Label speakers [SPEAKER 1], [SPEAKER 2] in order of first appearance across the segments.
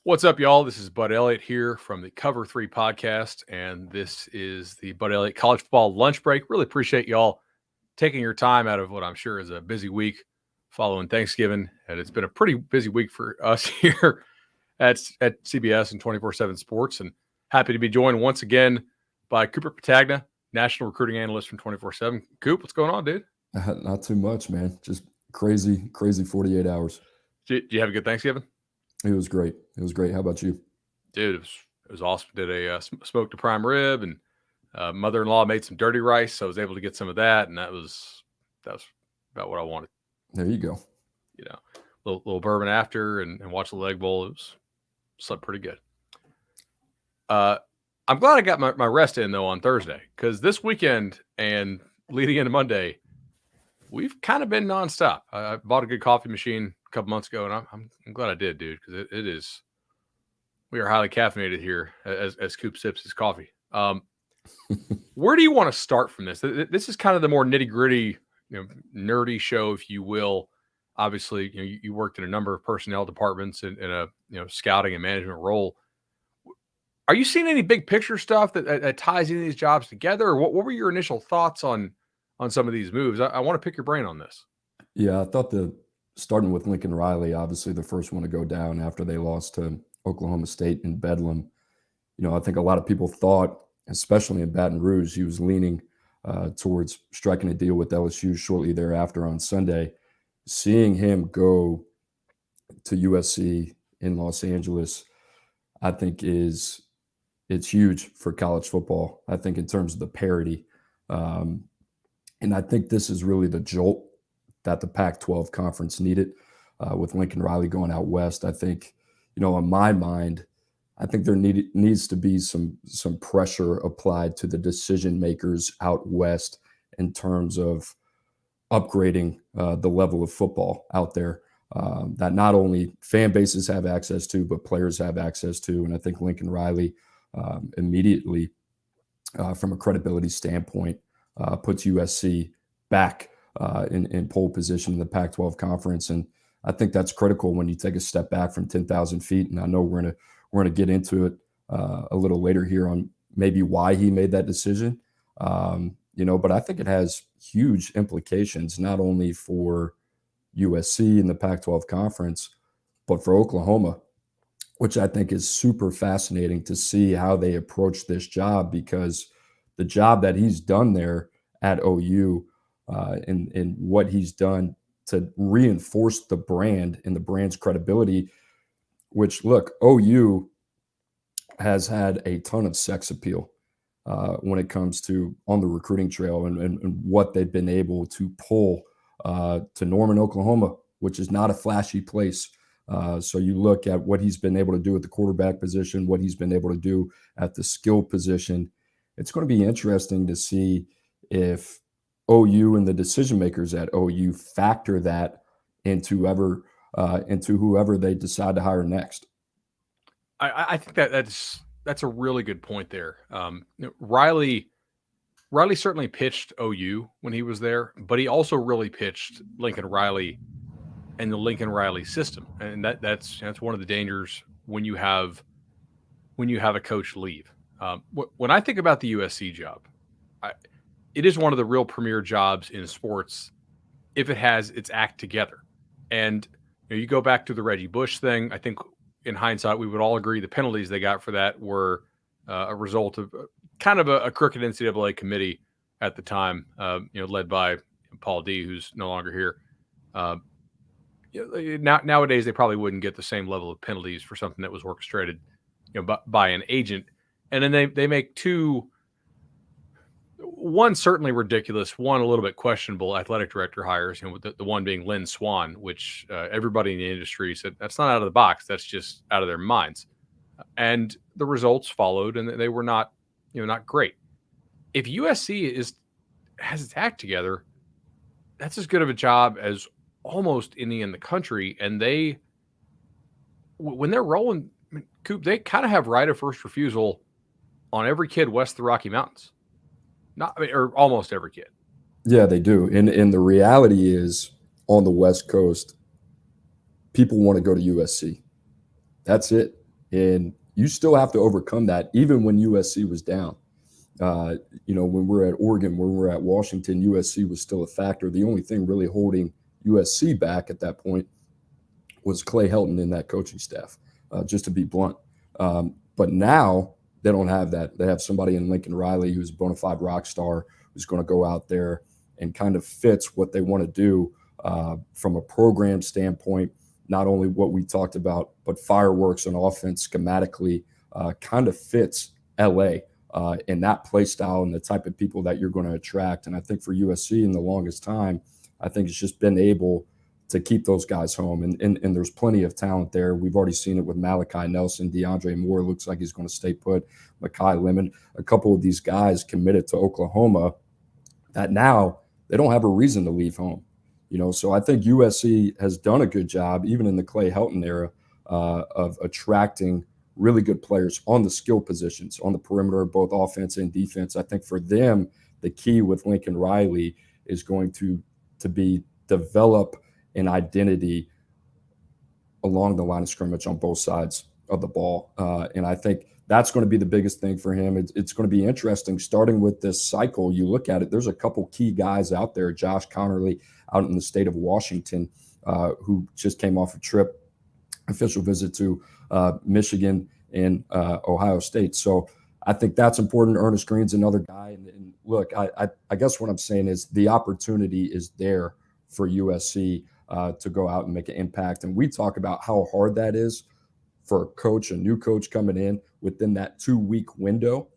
[SPEAKER 1] What's up, y'all? This is Bud Elliott here from the Cover 3 podcast, and this is the Bud Elliott College Football Lunch Break. Really appreciate y'all taking your time out of what I'm sure is a busy week following Thanksgiving, and it's been a pretty busy week for us here at CBS and 24/7 Sports, and happy to be joined once again by Cooper Petagna, National Recruiting Analyst from 24/7. Coop, what's going on, dude?
[SPEAKER 2] Not too much, man. Just crazy 48 hours.
[SPEAKER 1] Did you have a good Thanksgiving?
[SPEAKER 2] It was great. How about you?
[SPEAKER 1] Dude, it was awesome. Did a smoked a prime rib, and mother-in-law made some dirty rice, so I was able to get some of that, and that was about what I wanted.
[SPEAKER 2] There you go.
[SPEAKER 1] You know, little bourbon after, and watch the leg bowl. Slept pretty good. I'm glad I got my rest in though on Thursday, because this weekend and leading into Monday, we've kind of been nonstop. I bought a good coffee machine a couple months ago, and I'm glad I did, dude, because it is. We are highly caffeinated here as Coop sips his coffee. Where do you want to start from this? This is kind of the more nitty gritty, nerdy show, if you will. Obviously, you worked in a number of personnel departments in a scouting and management role. Are you seeing any big picture stuff that ties any of these jobs together, or what were your initial thoughts on some of these moves? I want to pick your brain on this.
[SPEAKER 2] Yeah, I thought starting with Lincoln Riley, obviously the first one to go down after they lost to Oklahoma State in Bedlam. I think a lot of people thought, especially in Baton Rouge, he was leaning towards striking a deal with LSU shortly thereafter on Sunday. Seeing him go to USC in Los Angeles, I think it's huge for college football. I think in terms of the parity. And I think this is really the jolt that the Pac-12 conference needed with Lincoln Riley going out west. I think, in my mind, I think there needs to be some pressure applied to the decision makers out west in terms of upgrading the level of football out there that not only fan bases have access to, but players have access to. And I think Lincoln Riley immediately, from a credibility standpoint, puts USC back in pole position in the Pac-12 conference. And I think that's critical when you take a step back from 10,000 feet. And I know we're gonna get into it a little later here on maybe why he made that decision. But I think it has huge implications, not only for USC in the Pac-12 conference, but for Oklahoma, which I think is super fascinating to see how they approach this job, because the job that he's done there at OU and what he's done to reinforce the brand and the brand's credibility, which, look, OU has had a ton of sex appeal when it comes to on the recruiting trail and what they've been able to pull to Norman, Oklahoma, which is not a flashy place. So you look at what he's been able to do at the quarterback position, what he's been able to do at the skill position. It's going to be interesting to see if OU and the decision makers at OU factor that into whoever they decide to hire next.
[SPEAKER 1] I think that's a really good point there. Riley certainly pitched OU when he was there, but he also really pitched Lincoln Riley and the Lincoln Riley system, and that's one of the dangers when you have a coach leave. When I think about the USC job, it is one of the real premier jobs in sports if it has its act together. And you go back to the Reggie Bush thing. I think in hindsight, we would all agree the penalties they got for that were a result of kind of a crooked NCAA committee at the time, led by Paul D., who's no longer here. Nowadays, they probably wouldn't get the same level of penalties for something that was orchestrated, by an agent. And then they make two. One certainly ridiculous, one a little bit questionable athletic director hires, the one being Lynn Swan, which everybody in the industry said that's not out of the box, that's just out of their minds. And the results followed, and they were not great. If USC has its act together, that's as good of a job as almost any in the country. And when they're rolling, Coop, they kind of have right of first refusal on every kid west of the Rocky Mountains. Or almost every kid.
[SPEAKER 2] Yeah, they do. And the reality is, on the West Coast, people want to go to USC. That's it. And you still have to overcome that, even when USC was down. When we're at Oregon, when we're at Washington, USC was still a factor. The only thing really holding USC back at that point was Clay Helton in that coaching staff, just to be blunt. But now they don't have that. They have somebody in Lincoln Riley who's a bona fide rock star, who's going to go out there and kind of fits what they want to do from a program standpoint. Not only what we talked about, but fireworks on offense schematically kind of fits LA and that play style and the type of people that you're going to attract. And I think for USC in the longest time, I think it's just been able to keep those guys home. And there's plenty of talent there. We've already seen it with Malachi Nelson. DeAndre Moore looks like he's going to stay put. Mekhi Lemon, a couple of these guys committed to Oklahoma that now they don't have a reason to leave home. So I think USC has done a good job, even in the Clay Helton era, of attracting really good players on the skill positions, on the perimeter, both offense and defense. I think for them, the key with Lincoln Riley is going to be develop an identity along the line of scrimmage on both sides of the ball. And I think that's going to be the biggest thing for him. It's going to be interesting starting with this cycle. You look at it, there's a couple key guys out there. Josh Connerly out in the state of Washington, who just came off a trip, official visit to Michigan and Ohio State. So I think that's important. Ernest Green's another guy. And look, I guess what I'm saying is the opportunity is there for USC to go out and make an impact. And we talk about how hard that is for a coach, a new coach coming in within that 2-week window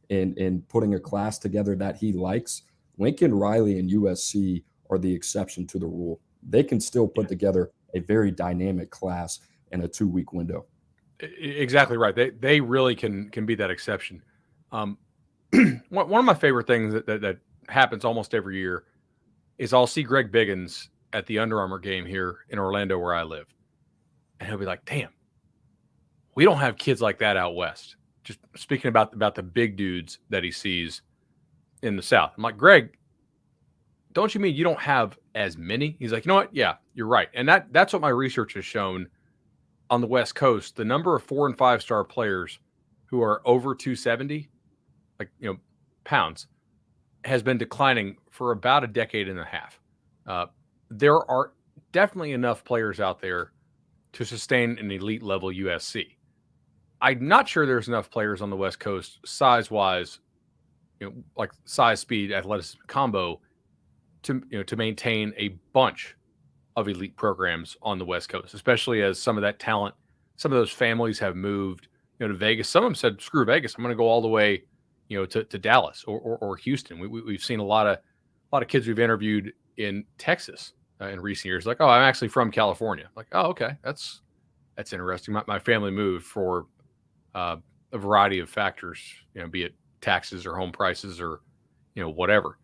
[SPEAKER 2] and putting a class together that he likes. Lincoln Riley and USC are the exception to the rule. They can still put together a very dynamic class in a 2-week window.
[SPEAKER 1] Exactly right. They really can be that exception. One of my favorite things that happens almost every year is I'll see Greg Biggins at the Under Armour game here in Orlando where I live. And he'll be like, damn, we don't have kids like that out west. Just speaking about the big dudes that he sees in the South. I'm like, Greg, don't you mean you don't have as many? He's like, you know what? Yeah, you're right. And that's what my research has shown on the West Coast. The number of 4- and 5-star players who are over 270, pounds, has been declining for about a decade and a half. There are definitely enough players out there to sustain an elite level USC. I'm not sure there's enough players on the West Coast size-wise, like size, speed, athleticism combo to maintain a bunch of elite programs on the West Coast, especially as some of that talent, some of those families have moved, to Vegas. Some of them said, screw Vegas, I'm going to go all the way, to Dallas or Houston. We've seen a lot of kids we've interviewed in Texas in recent years, like, oh, I'm actually from California. Like, oh, okay, that's interesting. My family moved for a variety of factors, be it taxes or home prices or whatever.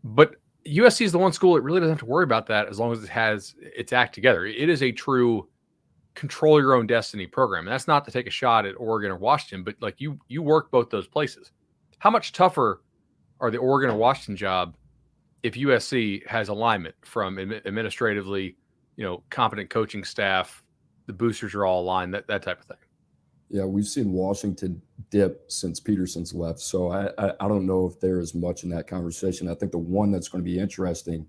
[SPEAKER 1] But USC is the one school that really doesn't have to worry about that as long as it has its act together. It is a true control your own destiny program. And that's not to take a shot at Oregon or Washington, but like you work both those places. How much tougher are the Oregon or Washington job if USC has alignment from administratively, competent coaching staff, the boosters are all aligned, that type of thing?
[SPEAKER 2] Yeah, we've seen Washington dip since Peterson's left. So I don't know if there is much in that conversation. I think the one that's going to be interesting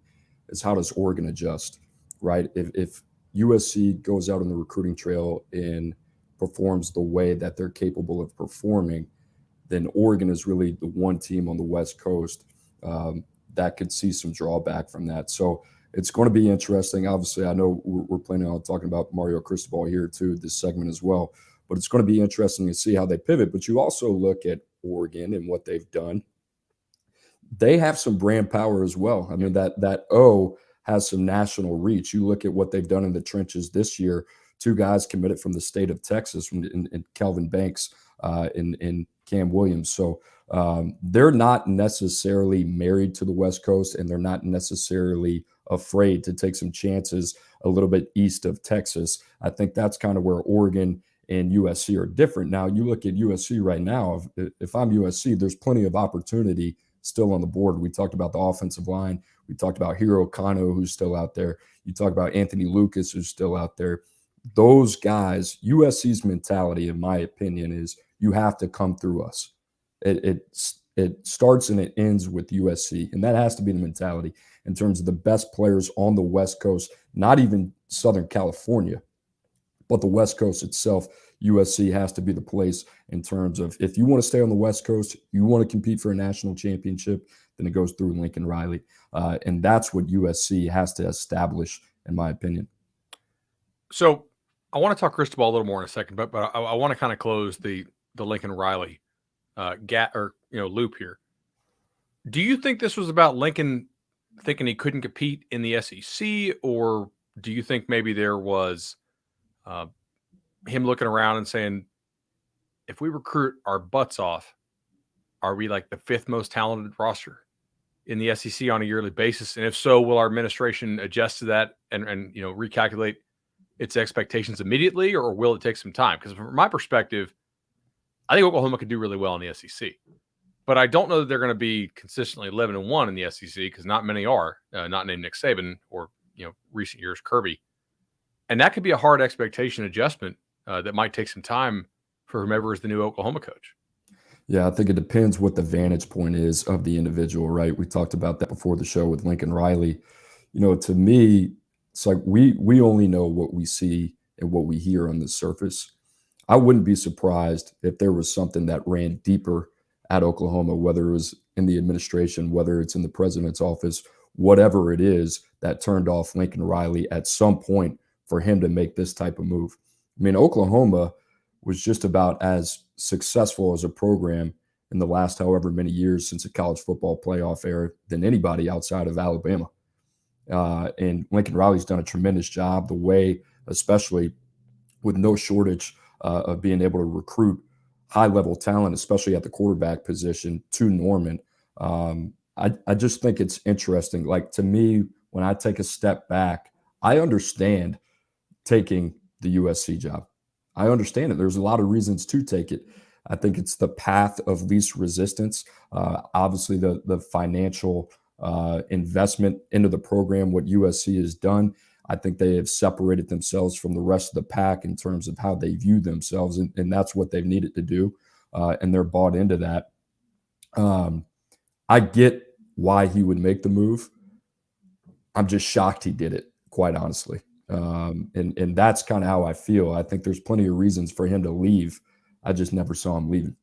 [SPEAKER 2] is how does Oregon adjust, right? If USC goes out on the recruiting trail and performs the way that they're capable of performing, then Oregon is really the one team on the West Coast that could see some drawback from that. So it's going to be interesting. Obviously, I know we're planning on talking about Mario Cristobal here too, this segment as well. But it's going to be interesting to see how they pivot. But you also look at Oregon and what they've done. They have some brand power as well. I mean, that O has some national reach. You look at what they've done in the trenches this year. 2 guys committed from the state of Texas, in Kelvin Banks and Cam Williams. So they're not necessarily married to the West Coast, and they're not necessarily afraid to take some chances a little bit east of Texas. I think that's kind of where Oregon and USC are different. Now, you look at USC right now, if I'm USC, there's plenty of opportunity still on the board. We talked about the offensive line. We talked about Hiro Kano, who's still out there. You talk about Anthony Lucas, who's still out there. those guys, USC's mentality, in my opinion, is you have to come through us. It starts and it ends with USC, and that has to be the mentality in terms of the best players on the West Coast, not even Southern California, but the West Coast itself. USC has to be the place in terms of if you want to stay on the West Coast, you want to compete for a national championship, then it goes through Lincoln Riley. And that's what USC has to establish, in my opinion.
[SPEAKER 1] So I want to talk Cristobal a little more in a second, but I want to kind of close the Lincoln Riley loop here. Do you think this was about Lincoln thinking he couldn't compete in the SEC, or do you think maybe there was him looking around and saying, if we recruit our butts off, are we like the 5th most talented roster in the SEC on a yearly basis? And if so, will our administration adjust to that and recalculate its expectations immediately, or will it take some time? Because from my perspective, I think Oklahoma could do really well in the SEC, but I don't know that they're going to be consistently 11-1 in the SEC because not many are, not named Nick Saban or recent years Kirby, and that could be a hard expectation adjustment that might take some time for whomever is the new Oklahoma coach.
[SPEAKER 2] Yeah, I think it depends what the vantage point is of the individual, right? We talked about that before the show with Lincoln Riley. To me, it's like we only know what we see and what we hear on the surface. I wouldn't be surprised if there was something that ran deeper at Oklahoma, whether it was in the administration, whether it's in the president's office, whatever it is that turned off Lincoln Riley at some point for him to make this type of move. I mean, Oklahoma was just about as successful as a program in the last however many years since the college football playoff era than anybody outside of Alabama. And Lincoln Riley's done a tremendous job, the way, especially with no shortage of being able to recruit high-level talent, especially at the quarterback position, to Norman. I just think it's interesting. Like, to me, when I take a step back, I understand taking the USC job. I understand it. There's a lot of reasons to take it. I think it's the path of least resistance. Obviously, the financial investment into the program, what USC has done, I think they have separated themselves from the rest of the pack in terms of how they view themselves, and that's what they've needed to do, and they're bought into that. I get why he would make the move. I'm just shocked he did it, quite honestly. And that's kind of how I feel. I think there's plenty of reasons for him to leave. I just never saw him leaving.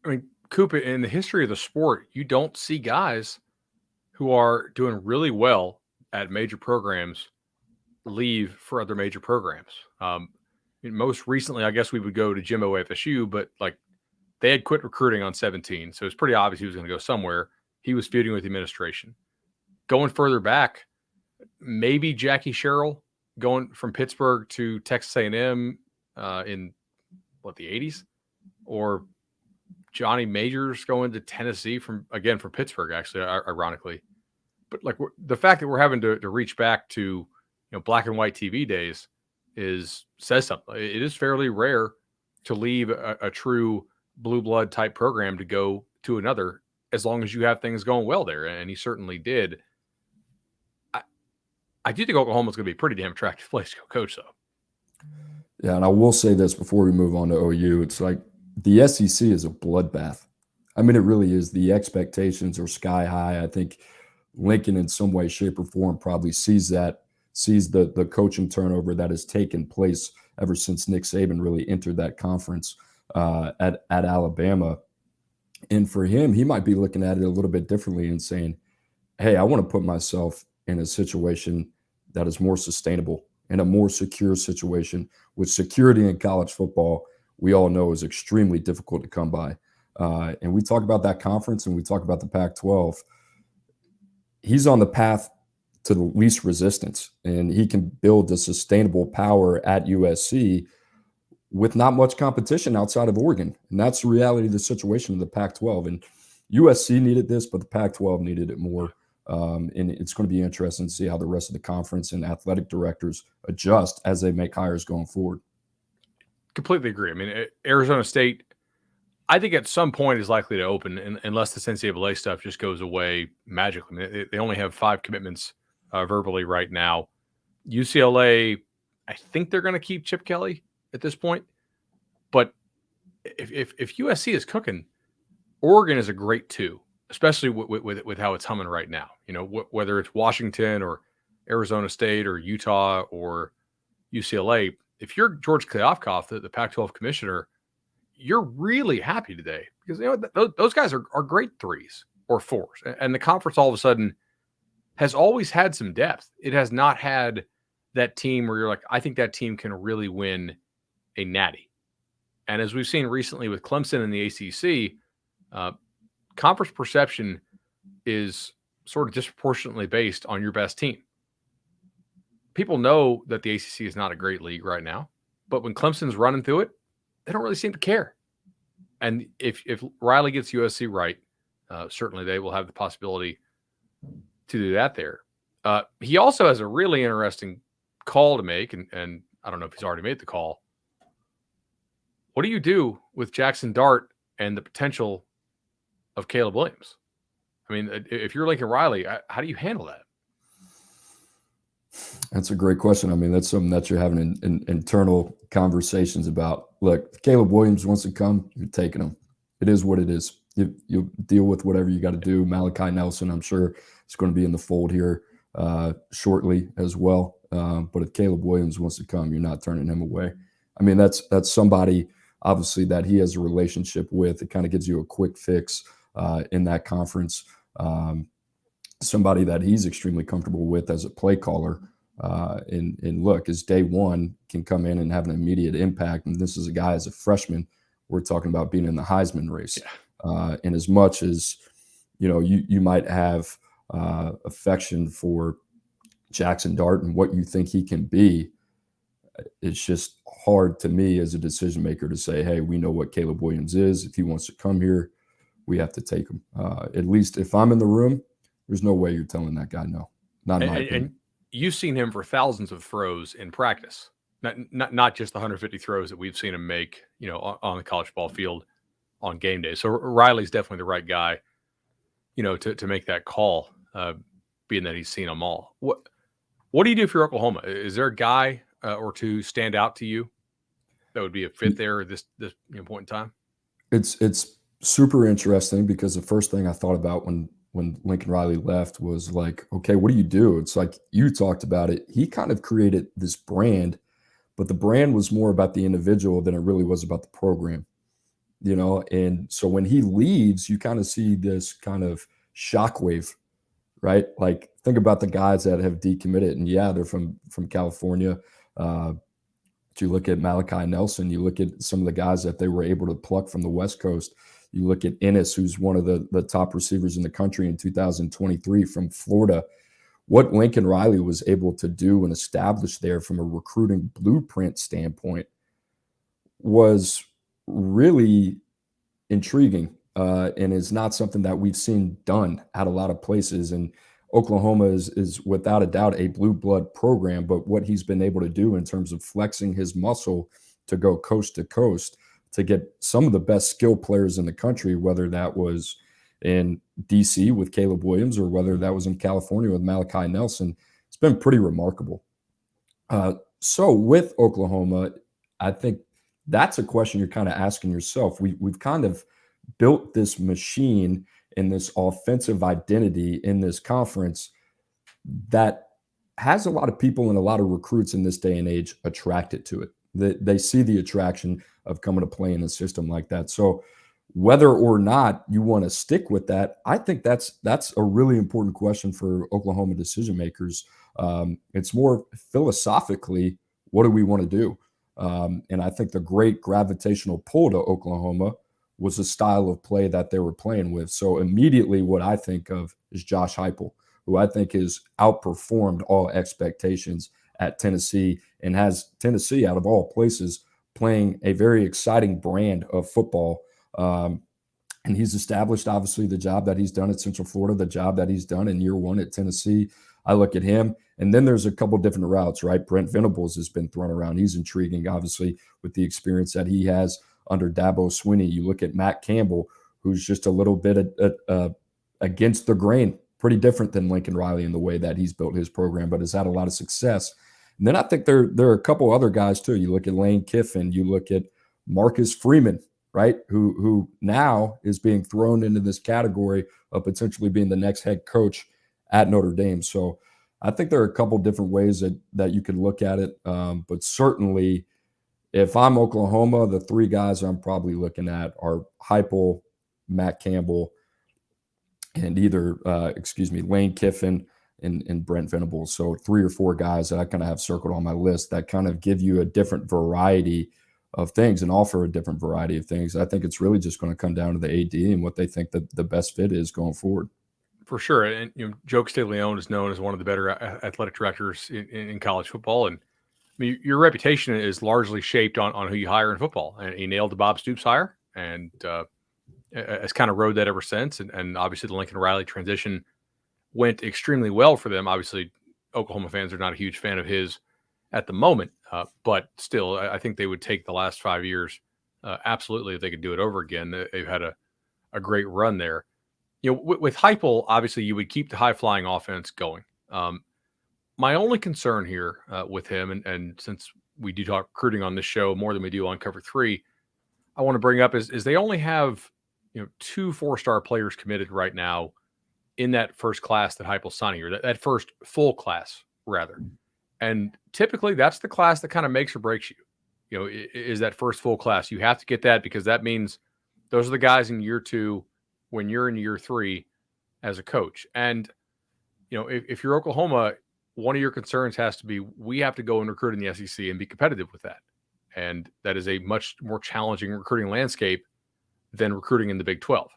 [SPEAKER 1] I mean, Cooper, in the history of the sport, you don't see guys who are doing really well at major programs leave for other major programs. Most recently, I guess we would go to Jimbo FSU, but like they had quit recruiting on 17. So it's pretty obvious he was going to go somewhere. He was feuding with the administration. Going further back, maybe Jackie Sherrill going from Pittsburgh to Texas A&M in the 80s, or Johnny Majors going to Tennessee from Pittsburgh, actually, ironically. But like the fact that we're having to reach back to black and white TV days says something. It is fairly rare to leave a true blue blood type program to go to another, as long as you have things going well there, and he certainly did. I do think Oklahoma's going to be a pretty damn attractive place to go coach, though.
[SPEAKER 2] Yeah, and I will say this before we move on to OU. It's like the SEC is a bloodbath. I mean, it really is. The expectations are sky high. I think Lincoln, in some way, shape, or form, probably sees the coaching turnover that has taken place ever since Nick Saban really entered that conference at Alabama. And for him, he might be looking at it a little bit differently and saying, hey, I want to put myself in a situation that is more sustainable and a more secure situation. With security in college football, we all know is extremely difficult to come by. And we talk about that conference and we talk about the Pac-12. He's on the path to the least resistance, and he can build a sustainable power at USC with not much competition outside of Oregon. And that's the reality of the situation in the Pac-12. And USC needed this, but the Pac-12 needed it more. And it's going to be interesting to see how the rest of the conference and athletic directors adjust as they make hires going forward.
[SPEAKER 1] Completely agree. I mean, Arizona State, I think at some point is likely to open unless the NCAA stuff just goes away magically. I mean, they only have 5 commitments verbally right now. UCLA, I think they're going to keep Chip Kelly at this point. But if USC is cooking, Oregon is a great 2, especially with how it's humming right now. Whether it's Washington or Arizona State or Utah or UCLA, if you're George Kliavkoff, the Pac-12 commissioner, you're really happy today because those guys are great 3s or 4s, and the conference all of a sudden has always had some depth. It has not had that team where you're like, I think that team can really win a natty. And as we've seen recently with Clemson and the ACC, conference perception is sort of disproportionately based on your best team. People know that the ACC is not a great league right now, but when Clemson's running through it, they don't really seem to care. And if Riley gets USC right, certainly they will have the possibility to do that there. He also has a really interesting call to make, and I don't know if he's already made the call. What do you do with Jackson Dart and the potential of Caleb Williams? I mean, if you're Lincoln Riley, how do you handle that?
[SPEAKER 2] That's a great question. I mean, that's something that you're having in internal conversations about. Look, if Caleb Williams wants to come, you're taking him. It is what it is. You'll deal with whatever you got to do. Malachi Nelson, I'm sure, is going to be in the fold here shortly as well. But if Caleb Williams wants to come, you're not turning him away. I mean, that's somebody, obviously, that he has a relationship with. It kind of gives you a quick fix in that conference. Somebody that he's extremely comfortable with as a play caller. And look, his day one can come in and have an immediate impact. And this is a guy as a freshman, we're talking about being in the Heisman race. Yeah. And as much as, you might have affection for Jackson Dart and what you think he can be, it's just hard to me as a decision maker to say, hey, we know what Caleb Williams is. If he wants to come here, we have to take him. At least if I'm in the room, there's no way you're telling that guy no. Not in my opinion.
[SPEAKER 1] And you've seen him for thousands of throws in practice, not just the 150 throws that we've seen him make, on the college ball field on game day. So Riley's definitely the right guy, to make that call, being that he's seen them all. What do you do if you're Oklahoma? Is there a guy or two stand out to you that would be a fit there at this point in time?
[SPEAKER 2] It's super interesting because the first thing I thought about when Lincoln Riley left was like, okay, what do you do? It's like you talked about it. He kind of created this brand, but the brand was more about the individual than it really was about the program, And so when he leaves, you kind of see this kind of shockwave, right? Like think about the guys that have decommitted, and yeah, they're from California. You look at Malachi Nelson, you look at some of the guys that they were able to pluck from the West Coast. You look at Ennis, who's one of the top receivers in the country in 2023 from Florida. What Lincoln Riley was able to do and establish there from a recruiting blueprint standpoint was really intriguing and is not something that we've seen done at a lot of places. And Oklahoma is without a doubt a blue blood program, but what he's been able to do in terms of flexing his muscle to go coast to coast to get some of the best skill players in the country, whether that was in DC with Caleb Williams or whether that was in California with Malachi Nelson, it's been pretty remarkable. So with Oklahoma, I think that's a question you're kind of asking yourself. We've kind of built this machine and this offensive identity in this conference that has a lot of people and a lot of recruits in this day and age attracted to it. They see the attraction of coming to play in a system like that. So whether or not you want to stick with that, I think that's a really important question for Oklahoma decision makers. It's more philosophically, what do we want to do? And I think the great gravitational pull to Oklahoma was the style of play that they were playing with. So immediately what I think of is Josh Heupel, who I think has outperformed all expectations at Tennessee and has Tennessee, out of all places, playing a very exciting brand of football. And he's established, obviously, the job that he's done at Central Florida, the job that he's done in year one at Tennessee. I look at him, and then there's a couple different routes, right? Brent Venables has been thrown around. He's intriguing, obviously, with the experience that he has under Dabo Swinney. You look at Matt Campbell, who's just a little bit against the grain, pretty different than Lincoln Riley in the way that he's built his program, but has had a lot of success. And then I think there are a couple other guys too. You look at Lane Kiffin, you look at Marcus Freeman, right? Who now is being thrown into this category of potentially being the next head coach at Notre Dame. So I think there are a couple different ways that you could look at it. But certainly if I'm Oklahoma, the three guys I'm probably looking at are Heupel, Matt Campbell, and either, Lane Kiffin and Brent Venables. So 3 or 4 guys that I kind of have circled on my list that kind of give you a different variety of things and offer a different variety of things. I think it's really just going to come down to the AD and what they think the best fit is going forward.
[SPEAKER 1] For sure. And Joe Castiglione is known as one of the better athletic directors in college football. And I mean, your reputation is largely shaped on who you hire in football. And he nailed the Bob Stoops hire and has kind of rode that ever since. And obviously the Lincoln Riley transition went extremely well for them. Obviously, Oklahoma fans are not a huge fan of his at the moment. But still, I think they would take the last 5 years absolutely if they could do it over again. They've had a great run there. With Heupel, obviously you would keep the high-flying offense going. My only concern here with him, and since we do talk recruiting on this show more than we do on Cover 3, I want to bring up is they only have 2 4-star players committed right now in that first class that Heupel's signing, or that first full class, rather. And typically that's the class that kind of makes or breaks you. Is that first full class. You have to get that because that means those are the guys in year 2 when you're in year 3 as a coach. And, if you're Oklahoma, one of your concerns has to be, we have to go and recruit in the SEC and be competitive with that. And that is a much more challenging recruiting landscape than recruiting in the Big 12.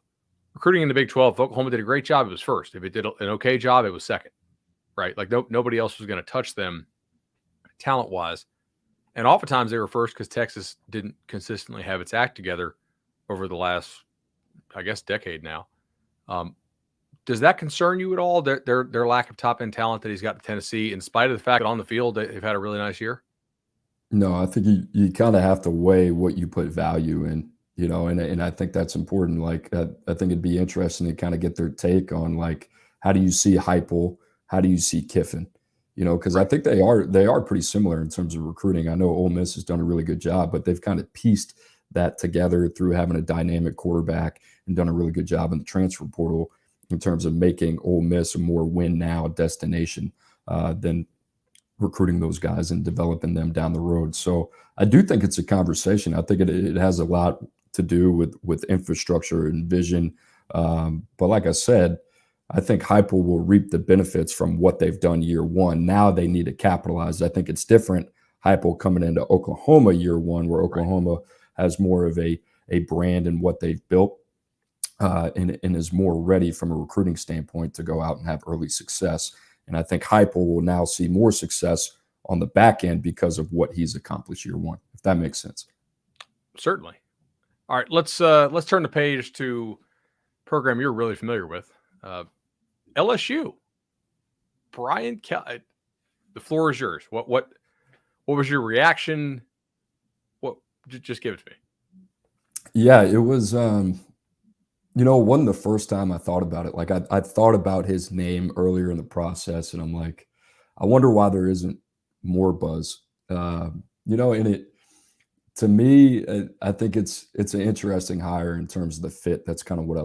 [SPEAKER 1] Recruiting in the Big 12, if Oklahoma did a great job, it was first. If it did an okay job, it was second, right? Like nobody else was going to touch them talent-wise. And oftentimes they were first because Texas didn't consistently have its act together over the last, I guess, decade now. Does that concern you at all? Their lack of top end talent that he's got in Tennessee, in spite of the fact that on the field they've had a really nice year?
[SPEAKER 2] No, I think you kind of have to weigh what you put value in, and I think that's important. Like I think it'd be interesting to kind of get their take on like how do you see Heupel, how do you see Kiffin, because I think they are pretty similar in terms of recruiting. I know Ole Miss has done a really good job, but they've kind of pieced that together through having a dynamic quarterback and done a really good job in the transfer portal in terms of making Ole Miss a more win now destination than recruiting those guys and developing them down the road. So I do think it's a conversation. I think it has a lot to do with infrastructure and vision. But like I said, I think Heupel will reap the benefits from what they've done year 1. Now they need to capitalize. I think it's different. Heupel coming into Oklahoma year 1, where Oklahoma has more of a brand in what they've built and is more ready from a recruiting standpoint to go out and have early success. And I think Heupel will now see more success on the back end because of what he's accomplished year 1, if that makes sense.
[SPEAKER 1] Certainly. All right, let's turn the page to a program you're really familiar with, LSU. Brian Kelly, the floor is yours. What was your reaction? Just give it to me.
[SPEAKER 2] Yeah, it was, wasn't the first time I thought about it. Like I thought about his name earlier in the process, and I'm like, I wonder why there isn't more buzz. And to me, I think it's an interesting hire in terms of the fit. That's kind of what I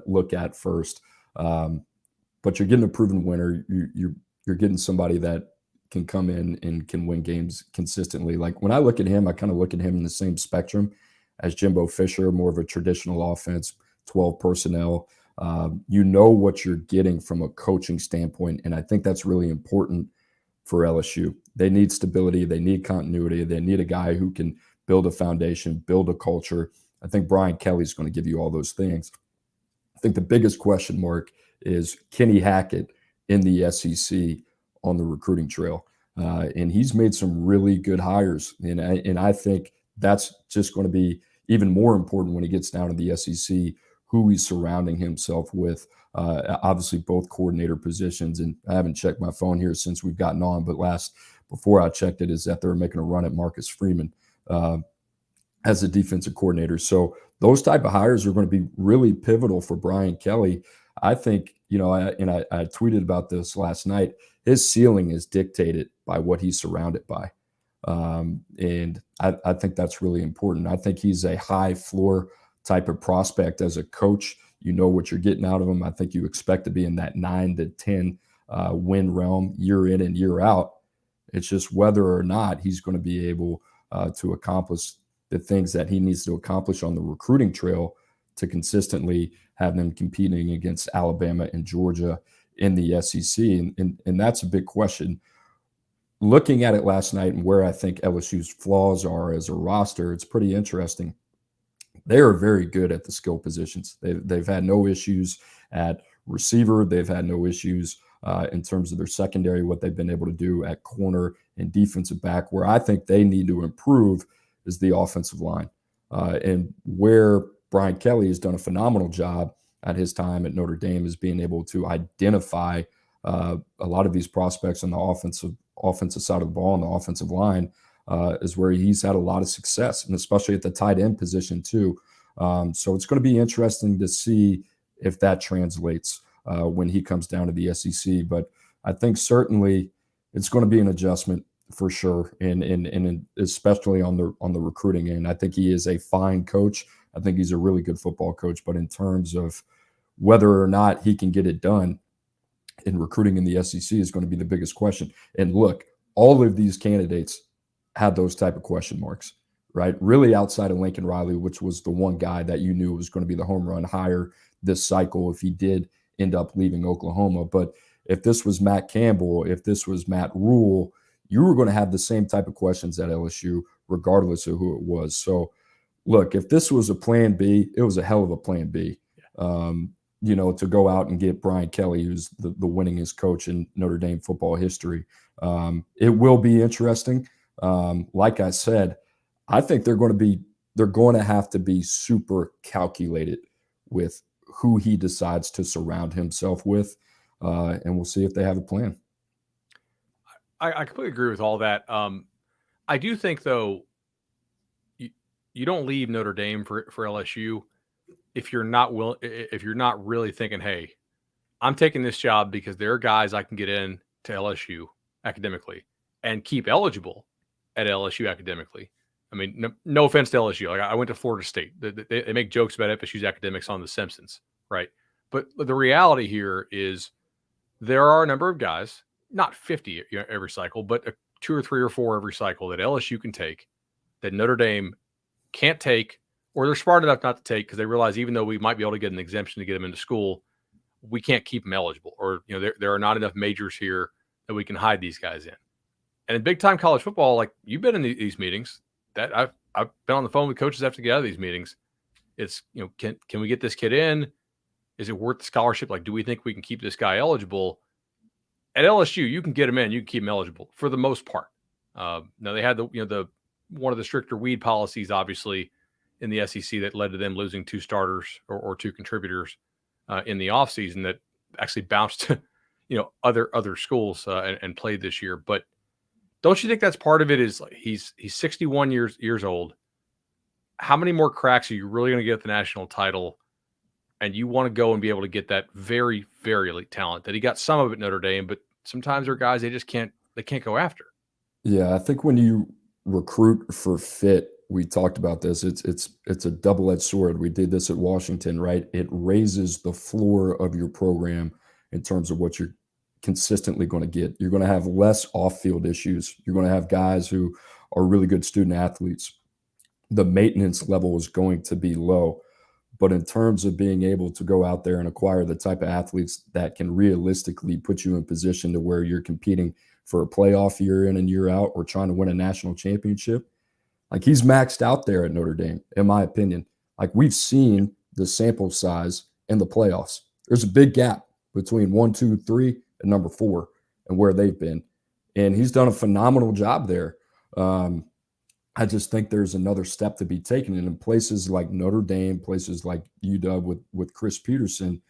[SPEAKER 2] look at first. But you're getting a proven winner. You're getting somebody that can come in and can win games consistently. Like when I look at him, I kind of look at him in the same spectrum as Jimbo Fisher, more of a traditional offense, 12 personnel. What you're getting from a coaching standpoint, and I think that's really important for LSU. They need stability. They need continuity. They need a guy who can build a foundation, build a culture. I think Brian Kelly's going to give you all those things. I think the biggest question mark is Kenny Hackett in the SEC on the recruiting trail. And he's made some really good hires. And I think that's just going to be even more important when he gets down to the SEC, who he's surrounding himself with. Obviously, both coordinator positions. And I haven't checked my phone here since we've gotten on, but before I checked it, is that they're making a run at Marcus Freeman as a defensive coordinator. So those type of hires are going to be really pivotal for Brian Kelly. I think, I tweeted about this last night. His ceiling is dictated by what he's surrounded by. And I think that's really important. I think he's a high floor type of prospect as a coach. You know what you're getting out of him. I think you expect to be in that 9 to 10 win realm year in and year out. It's just whether or not he's going to be able to accomplish the things that he needs to accomplish on the recruiting trail to consistently have them competing against Alabama and Georgia in the SEC. And that's a big question. Looking at it last night and where I think LSU's flaws are as a roster, it's pretty interesting. They are very good at the skill positions. They've had no issues at receiver. They've had no issues in terms of their secondary, what they've been able to do at corner and defensive back. Where I think they need to improve is the offensive line. And where Brian Kelly has done a phenomenal job at his time at Notre Dame is being able to identify a lot of these prospects on the offensive side of the ball, on the offensive line, is where he's had a lot of success, and especially at the tight end position too. So it's going to be interesting to see if that translates when he comes down to the SEC. But I think certainly it's going to be an adjustment for sure, and especially on the recruiting end. I think he is a fine coach. I think he's a really good football coach. But in terms of whether or not he can get it done in recruiting in the SEC is going to be the biggest question. And look, all of these candidates had those type of question marks, right? Really outside of Lincoln Riley, which was the one guy that you knew was going to be the home run hire this cycle if he did end up leaving Oklahoma. But if this was Matt Campbell, if this was Matt Rule, you were going to have the same type of questions at LSU, regardless of who it was. So, look, if this was a plan B, it was a hell of a plan B. To go out and get Brian Kelly, who's the winningest coach in Notre Dame football history. It will be interesting. Like I said, I think they're going to have to be super calculated with who he decides to surround himself with, and we'll see if they have a plan.
[SPEAKER 1] I completely agree with all that. I do think, though, you don't leave Notre Dame for LSU if you're not really thinking, hey, I'm taking this job because there are guys I can get in to LSU academically and keep eligible at LSU academically. I mean, no offense to LSU. Like, I went to Florida State. They make jokes about FSU's academics on The Simpsons, right? But the reality here is there are a number of guys, not 50 every cycle, but 2 or 3 or 4 every cycle that LSU can take that Notre Dame can't take, or they're smart enough not to take because they realize even though we might be able to get an exemption to get them into school, we can't keep them eligible, or there are not enough majors here that we can hide these guys in. And in big time college football, like you've been in these meetings, that I've been on the phone with coaches after get out of these meetings. It's can we get this kid in? Is it worth the scholarship? Like, do we think we can keep this guy eligible? At LSU, you can get him in, you can keep him eligible for the most part. Now they had the one of the stricter weed policies, obviously, in the SEC that led to them losing 2 starters or 2 contributors in the offseason that actually bounced to other schools and played this year. But don't you think that's part of it? Is like he's 61 years old. How many more cracks are you really going to get at the national title? And you want to go and be able to get that very, very elite talent that he got some of it at Notre Dame, but sometimes there are guys they can't go after.
[SPEAKER 2] Yeah, I think when you recruit for fit, we talked about this. It's a double-edged sword. We did this at Washington, right? It raises the floor of your program in terms of what you're consistently going to get. You're going to have less off-field issues. You're going to have guys who are really good student athletes. The maintenance level is going to be low. But in terms of being able to go out there and acquire the type of athletes that can realistically put you in position to where you're competing for a playoff year in and year out or trying to win a national championship, like he's maxed out there at Notre Dame, in my opinion. Like we've seen the sample size in the playoffs. There's a big gap between 1, 2, 3, and number 4 and where they've been. And he's done a phenomenal job there. I just think there's another step to be taken. And in places like Notre Dame, places like UW with Chris Peterson,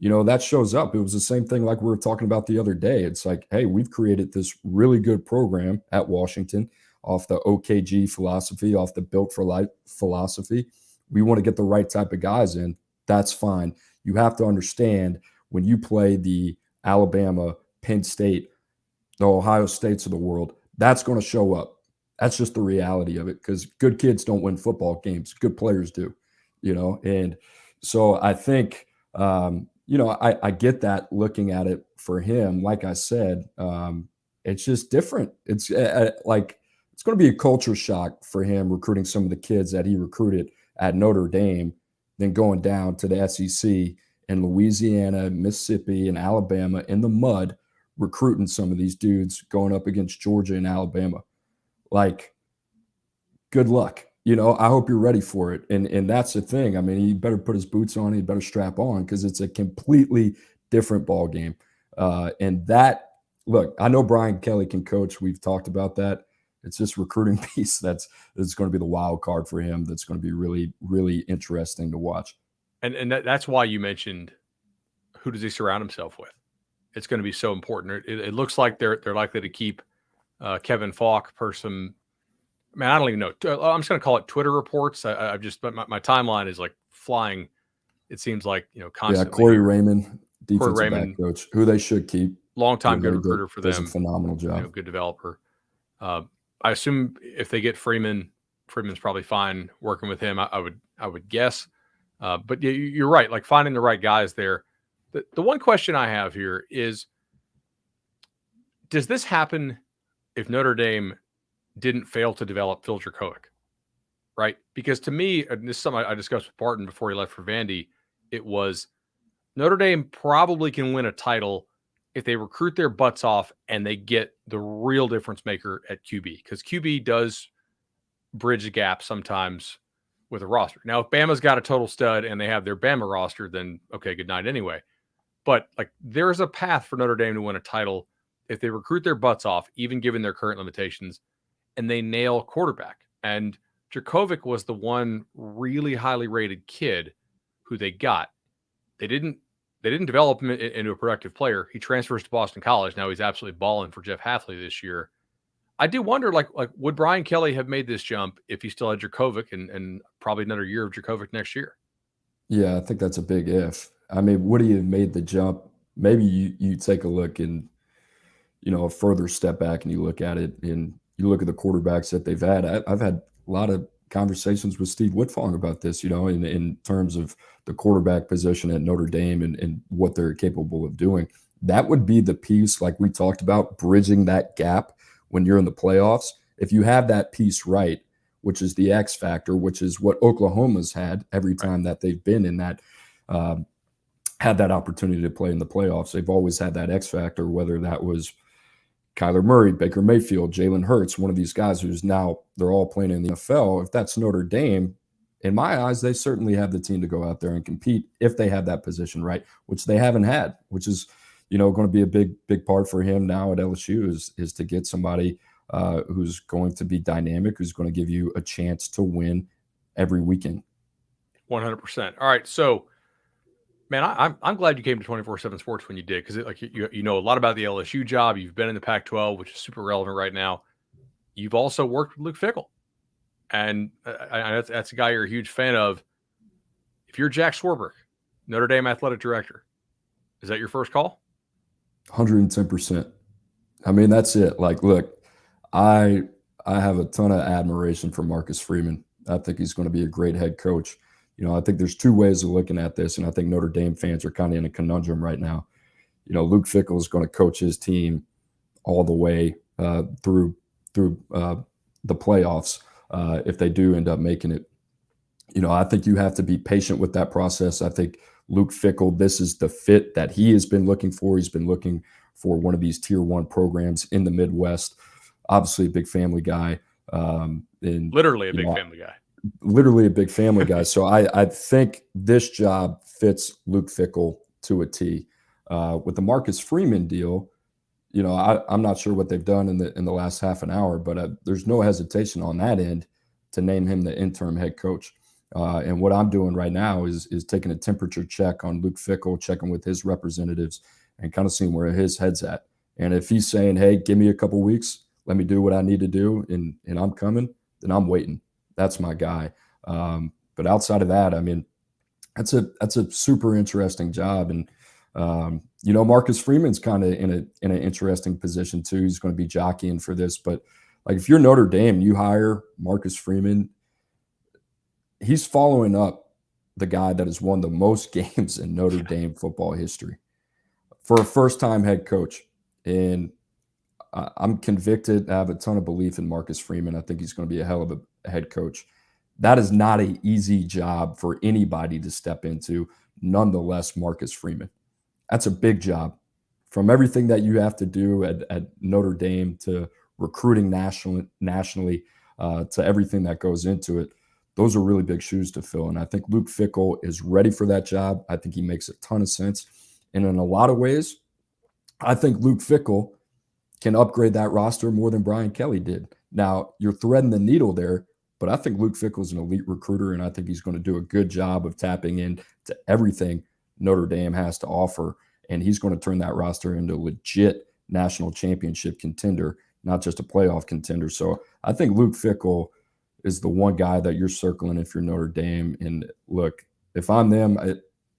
[SPEAKER 2] that shows up. It was the same thing like we were talking about the other day. It's like, hey, we've created this really good program at Washington off the OKG philosophy, off the Built for Life philosophy. We want to get the right type of guys in. That's fine. You have to understand when you play the Alabama, Penn State, the Ohio States of the world, that's going to show up. That's just the reality of it, because good kids don't win football games. Good players do, And so I think, I get that looking at it for him. Like I said, it's just different. It's it's going to be a culture shock for him recruiting some of the kids that he recruited at Notre Dame, then going down to the SEC in Louisiana, Mississippi, and Alabama in the mud, recruiting some of these dudes going up against Georgia and Alabama. Like, good luck. I hope you're ready for it. And that's the thing. I mean, he better put his boots on, he better strap on, because it's a completely different ball game. Look, I know Brian Kelly can coach. We've talked about that. It's this recruiting piece that's going to be the wild card for him. That's going to be really, really interesting to watch.
[SPEAKER 1] And that's why you mentioned, who does he surround himself with? It's going to be so important. It looks like they're likely to keep Kevin Falk per some. Man, I don't even know. I'm just going to call it Twitter reports. I've just my timeline is like flying. It seems like constantly.
[SPEAKER 2] Yeah, Corey Raymond, defensive back coach, who they should keep.
[SPEAKER 1] Longtime good recruiter for them.
[SPEAKER 2] Does a phenomenal job.
[SPEAKER 1] Good developer. I assume if they get Freeman's probably fine working with him. I would guess. But you're right. Like, finding the right guys there. The one question I have here is, does this happen if Notre Dame didn't fail to develop Phil Jurkovec? Right? Because to me, and this is something I discussed with Barton before he left for Vandy, it was Notre Dame probably can win a title if they recruit their butts off and they get the real difference maker at QB, because QB does bridge the gap sometimes with a roster. Now, if Bama's got a total stud and they have their Bama roster, then okay, good night anyway. But like, there's a path for Notre Dame to win a title if they recruit their butts off, even given their current limitations, and they nail quarterback. And Jurkovec was the one really highly rated kid who they got. They didn't develop him into a productive player. He transfers to Boston College. Now he's absolutely balling for Jeff Hafley this year. I do wonder, like would Brian Kelly have made this jump if he still had Jurkovec and probably another year of Jurkovec next year?
[SPEAKER 2] Yeah, I think that's a big if. I mean, would he have made the jump? Maybe you take a look and, a further step back and you look at it and you look at the quarterbacks that they've had. I've had a lot of conversations with Steve Whitfong about this, in terms of the quarterback position at Notre Dame and what they're capable of doing. That would be the piece, like we talked about, bridging that gap when you're in the playoffs. If you have that piece right, which is the X factor, which is what Oklahoma's had every time that they've been in that, had that opportunity to play in the playoffs. They've always had that X factor, whether that was Kyler Murray, Baker Mayfield, Jalen Hurts, one of these guys who's now, they're all playing in the NFL. If that's Notre Dame, in my eyes, they certainly have the team to go out there and compete if they have that position right, which they haven't had, which is, going to be a big part for him now at LSU is to get somebody who's going to be dynamic, who's going to give you a chance to win every weekend.
[SPEAKER 1] 100%. All right. So, man, I'm glad you came to 24/7 Sports when you did, because you know a lot about the LSU job. You've been in the Pac-12, which is super relevant right now. You've also worked with Luke Fickell, and that's a guy you're a huge fan of. If you're Jack Swarbrick, Notre Dame athletic director, is that your first call?
[SPEAKER 2] 110%. I mean, that's it. Like, look, I have a ton of admiration for Marcus Freeman. I think he's going to be a great head coach. I think there's two ways of looking at this, and I think Notre Dame fans are kind of in a conundrum right now. Luke Fickell is going to coach his team all the way through the playoffs if they do end up making it. I think you have to be patient with that process. I think Luke Fickell, this is the fit that he has been looking for. He's been looking for one of these tier 1 programs in the Midwest. Obviously a big family guy.
[SPEAKER 1] Literally a big family guy.
[SPEAKER 2] Literally a big family guy. So I think this job fits Luke Fickell to a T. With the Marcus Freeman deal, I'm not sure what they've done in the last half an hour, but there's no hesitation on that end to name him the interim head coach. And what I'm doing right now is taking a temperature check on Luke Fickell, checking with his representatives and kind of seeing where his head's at. And if he's saying, hey, give me a couple weeks, let me do what I need to do, and I'm coming, then I'm waiting. That's my guy. But outside of that, I mean, that's a super interesting job. And Marcus Freeman's kind of in an interesting position too. He's going to be jockeying for this, but like if you're Notre Dame, you hire Marcus Freeman. He's following up the guy that has won the most games in Notre Dame football history for a first-time head coach. And I'm convicted. I have a ton of belief in Marcus Freeman. I think he's going to be a hell of a head coach. That is not an easy job for anybody to step into. Nonetheless, Marcus Freeman. That's a big job. From everything that you have to do at Notre Dame to recruiting nationally to everything that goes into it, those are really big shoes to fill. And I think Luke Fickell is ready for that job. I think he makes a ton of sense. And in a lot of ways, I think Luke Fickell can upgrade that roster more than Brian Kelly did. Now, you're threading the needle there, but I think Luke Fickell is an elite recruiter, and I think he's going to do a good job of tapping into everything Notre Dame has to offer, and he's going to turn that roster into a legit national championship contender, not just a playoff contender. So I think Luke Fickell is the one guy that you're circling if you're Notre Dame. And look, if I'm them,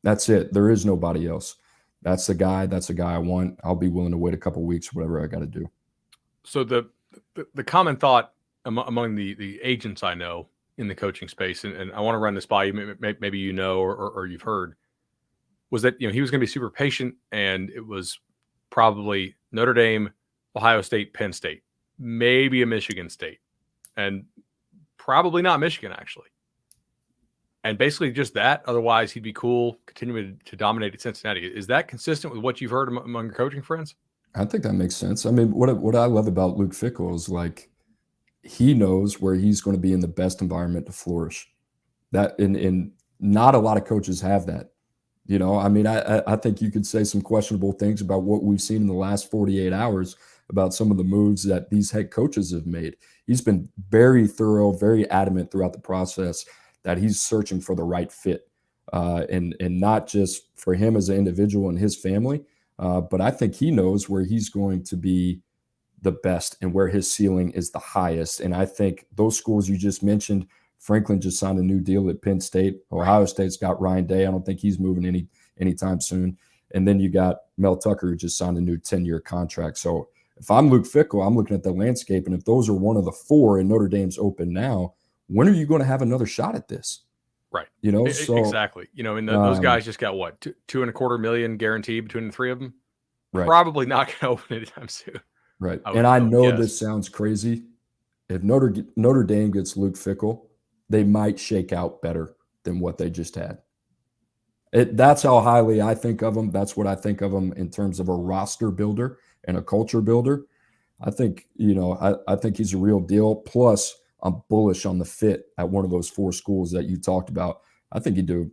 [SPEAKER 2] that's it. There is nobody else. That's the guy I want. I'll be willing to wait a couple of weeks, whatever I got to do.
[SPEAKER 1] So the common thought among the agents I know in the coaching space, and I want to run this by you, maybe you know or you've heard, was that he was going to be super patient, and it was probably Notre Dame, Ohio State, Penn State, maybe a Michigan State, and probably not Michigan actually. And basically just that. Otherwise, he'd be cool continuing to dominate at Cincinnati. Is that consistent with what you've heard among your coaching friends?
[SPEAKER 2] I think that makes sense. I mean, what I love about Luke Fickell is like he knows where he's going to be in the best environment to flourish. That and not a lot of coaches have that. I mean, I think you could say some questionable things about what we've seen in the last 48 hours about some of the moves that these head coaches have made. He's been very thorough, very adamant throughout the process that he's searching for the right fit, and not just for him as an individual and his family, but I think he knows where he's going to be the best and where his ceiling is the highest. And I think those schools you just mentioned, Franklin just signed a new deal at Penn State. Ohio State's got Ryan Day. I don't think he's moving anytime soon. And then you got Mel Tucker, who just signed a new 10-year contract. So if I'm Luke Fickell, I'm looking at the landscape, and if those are one of the four and Notre Dame's open now, when are you going to have another shot at this?
[SPEAKER 1] Right.
[SPEAKER 2] So
[SPEAKER 1] exactly. And those guys just got what, $2.25 million guaranteed between the three of them.
[SPEAKER 2] Right.
[SPEAKER 1] Probably not going to open anytime soon.
[SPEAKER 2] Right. And I know this sounds crazy. If Notre Dame gets Luke Fickell, they might shake out better than what they just had. That's how highly I think of them. That's what I think of them in terms of a roster builder and a culture builder. I think, I think he's a real deal. Plus, I'm bullish on the fit at one of those four schools that you talked about. I think you do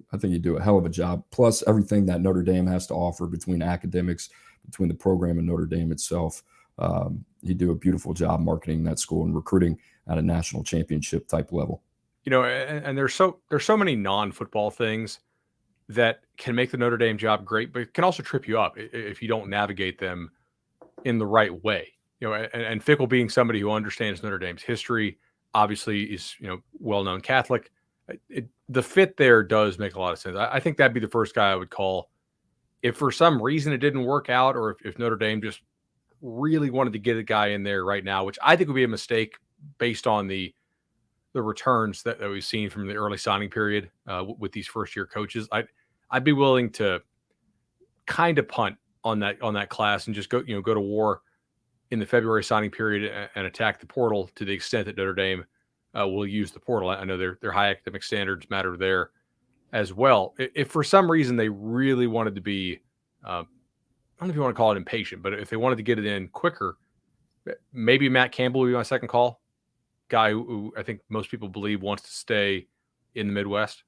[SPEAKER 2] a hell of a job. Plus, everything that Notre Dame has to offer between academics, between the program and Notre Dame itself. You do a beautiful job marketing that school and recruiting at a national championship type level.
[SPEAKER 1] And there's so many non-football things that can make the Notre Dame job great, but it can also trip you up if you don't navigate them in the right way. And Fickell being somebody who understands Notre Dame's history, obviously is well-known Catholic. The fit there does make a lot of sense. I think that'd be the first guy I would call if for some reason it didn't work out, or if Notre Dame just really wanted to get a guy in there right now, which I think would be a mistake based on the returns that we've seen from the early signing period with these first-year coaches. I'd be willing to kind of punt on that class and just go to war in the February signing period and attack the portal to the extent that Notre Dame will use the portal. I know their high academic standards matter there as well. If for some reason they really wanted to be, I don't know if you want to call it impatient, but if they wanted to get it in quicker, maybe Matt Campbell would be my second call. Guy who I think most people believe wants to stay in the Midwest.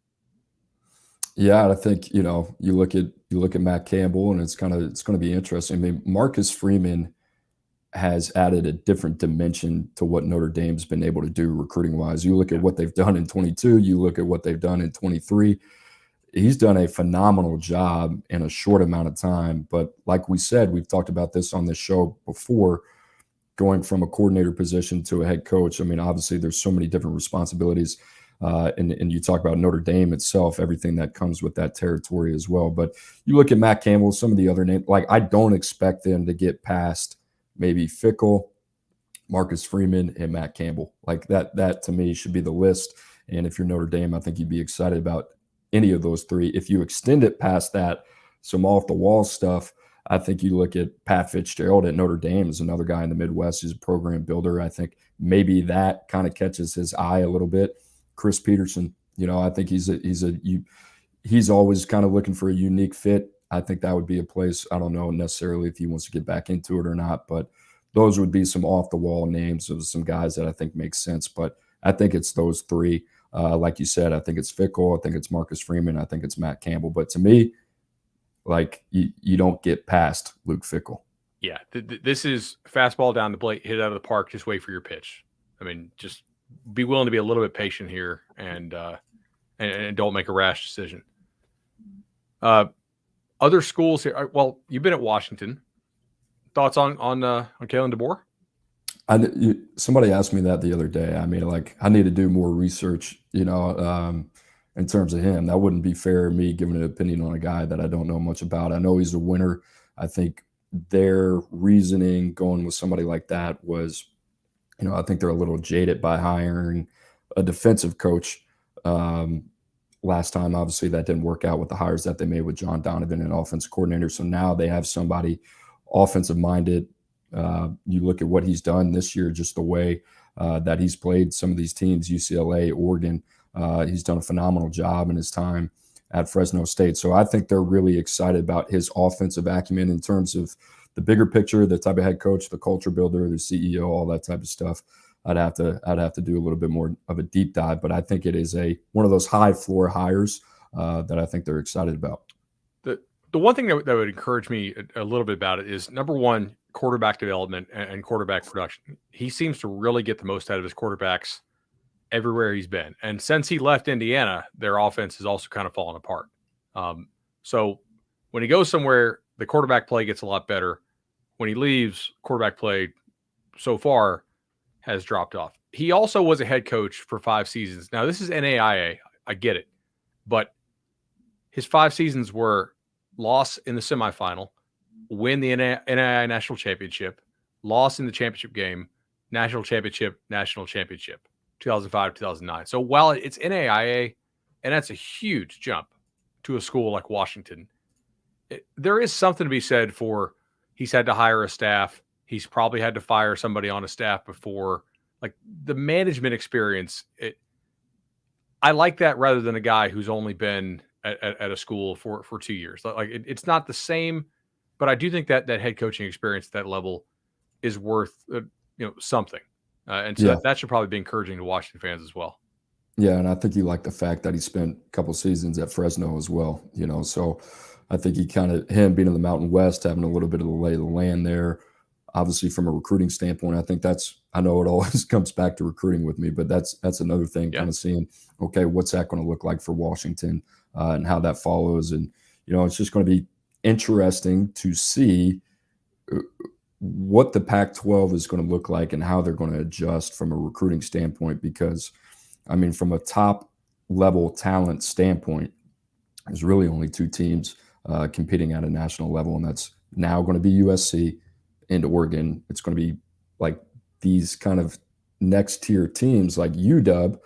[SPEAKER 2] Yeah, I think you look at Matt Campbell, and it's going to be interesting. I mean, Marcus Freeman has added a different dimension to what Notre Dame's been able to do recruiting wise. You look at what they've done in 22, you look at what they've done in 23. He's done a phenomenal job in a short amount of time. But like we said, we've talked about this on this show before, going from a coordinator position to a head coach. I mean, obviously there's so many different responsibilities And you talk about Notre Dame itself, everything that comes with that territory as well. But you look at Matt Campbell, some of the other names, like I don't expect them to get past maybe Fickle, Marcus Freeman, and Matt Campbell. Like that to me should be the list. And if you're Notre Dame, I think you'd be excited about any of those three. If you extend it past that, some off the wall stuff, I think you look at Pat Fitzgerald at Notre Dame as another guy in the Midwest who's a program builder. I think maybe that kind of catches his eye a little bit. Chris Peterson, I think he's always kind of looking for a unique fit. I think that would be a place. I don't know necessarily if he wants to get back into it or not, but those would be some off the wall names of some guys that I think make sense. But I think it's those three. Like you said, I think it's Fickle. I think it's Marcus Freeman. I think it's Matt Campbell. But to me, like you don't get past Luke Fickle.
[SPEAKER 1] Yeah, this is fastball down the plate, hit out of the park. Just wait for your pitch. I mean, just be willing to be a little bit patient here and don't make a rash decision. Other schools here. Well, you've been at Washington. Thoughts on Kalen DeBoer?
[SPEAKER 2] Somebody asked me that the other day. I mean, like I need to do more research, in terms of him. That wouldn't be fair me giving an opinion on a guy that I don't know much about. I know he's a winner. I think their reasoning going with somebody like that was, I think they're a little jaded by hiring a defensive coach last time. Obviously, that didn't work out with the hires that they made with John Donovan and offensive coordinator. So now they have somebody offensive minded. You look at what he's done this year, just the way that he's played some of these teams, UCLA, Oregon. He's done a phenomenal job in his time at Fresno State. So I think they're really excited about his offensive acumen in terms of the bigger picture, the type of head coach, the culture builder, the CEO, all that type of stuff. I'd have to do a little bit more of a deep dive, but I think it is one of those high floor hires that I think they're excited about.
[SPEAKER 1] The one thing that would encourage me a little bit about it is, number one, quarterback development and quarterback production. He seems to really get the most out of his quarterbacks everywhere he's been. And since he left Indiana, their offense has also kind of fallen apart. So when he goes somewhere, the quarterback play gets a lot better. When he leaves, quarterback play so far has dropped off. He also was a head coach for 5 seasons. Now, this is NAIA. I get it. But his 5 seasons were loss in the semifinal, win the NAIA national championship, loss in the championship game, national championship, 2005, 2009. So while it's NAIA, and that's a huge jump to a school like Washington, there is something to be said for he's had to hire a staff. He's probably had to fire somebody on a staff before. Like the management experience, I like that rather than a guy who's only been at a school for 2 years. Like it's not the same, but I do think that head coaching experience at that level is worth something. And so that should probably be encouraging to Washington fans as well.
[SPEAKER 2] Yeah, and I think you like the fact that he spent a couple seasons at Fresno as well. So I think him being in the Mountain West, having a little bit of the lay of the land there, obviously from a recruiting standpoint, I know it always comes back to recruiting with me, but that's another thing, kind of seeing, okay, what's that going to look like for Washington and how that follows. And, it's just going to be interesting to see what the Pac-12 is going to look like and how they're going to adjust from a recruiting standpoint. Because, I mean, from a top level talent standpoint, there's really only 2 teams competing at a national level, and that's now going to be USC and Oregon. It's going to be like these kind of next tier teams like UW,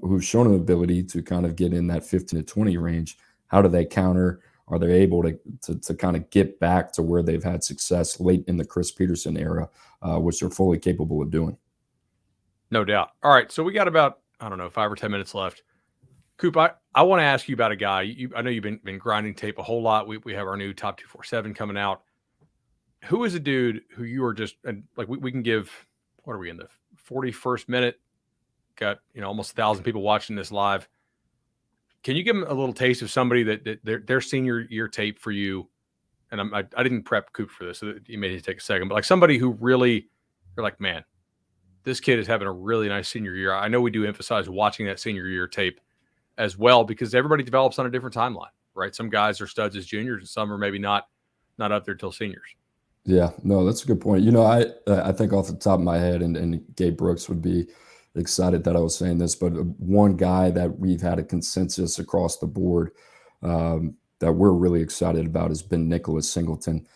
[SPEAKER 2] who've shown an ability to kind of get in that 15 to 20 range. How do they counter? Are they able to kind of get back to where they've had success late in the Chris Peterson era, which they're fully capable of doing?
[SPEAKER 1] No doubt. All right, so we got about, 5 or 10 minutes left. Coop, I want to ask you about a guy. I know you've been grinding tape a whole lot. We have our new Top 247 coming out. Who is a dude who you are just, and like we can give, what are we in the 41st minute? Got almost 1,000 people watching this live. Can you give them a little taste of somebody that their senior year tape for you? And I didn't prep Coop for this, so you may need to take a second. But like somebody who really, you're like, man, this kid is having a really nice senior year. I know we do emphasize watching that senior year tape as well, because everybody develops on a different timeline, right? Some guys are studs as juniors, and some are maybe not up there till seniors.
[SPEAKER 2] Yeah, no, that's a good point. I think off the top of my head, and Gabe Brooks would be excited that I was saying this, but one guy that we've had a consensus across the board that we're really excited about has been Nicholas Singleton,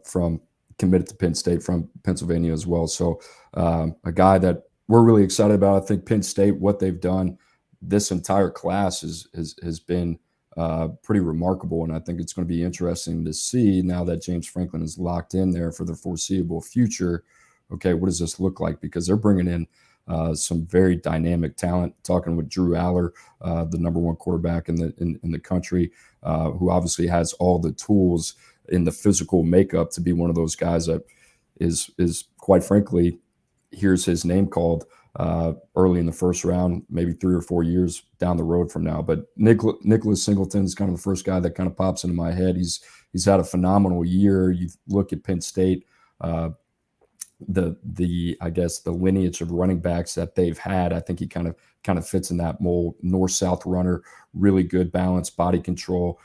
[SPEAKER 2] from committed to Penn State from Pennsylvania as well. So a guy that we're really excited about. I think Penn State, what they've done this entire class has been pretty remarkable, and I think it's going to be interesting to see now that James Franklin is locked in there for the foreseeable future. Okay, what does this look like? Because they're bringing in some very dynamic talent. Talking with Drew Aller, the number one quarterback in the country, who obviously has all the tools in the physical makeup to be one of those guys that is quite frankly, hears his name called early in the first round, maybe 3 or 4 years down the road from now. But Nicholas Singleton is kind of the first guy that kind of pops into my head. He's had a phenomenal year. You look at Penn State, I guess the lineage of running backs that they've had. I think he kind of fits in that mold. North-south runner, really good balance, body control,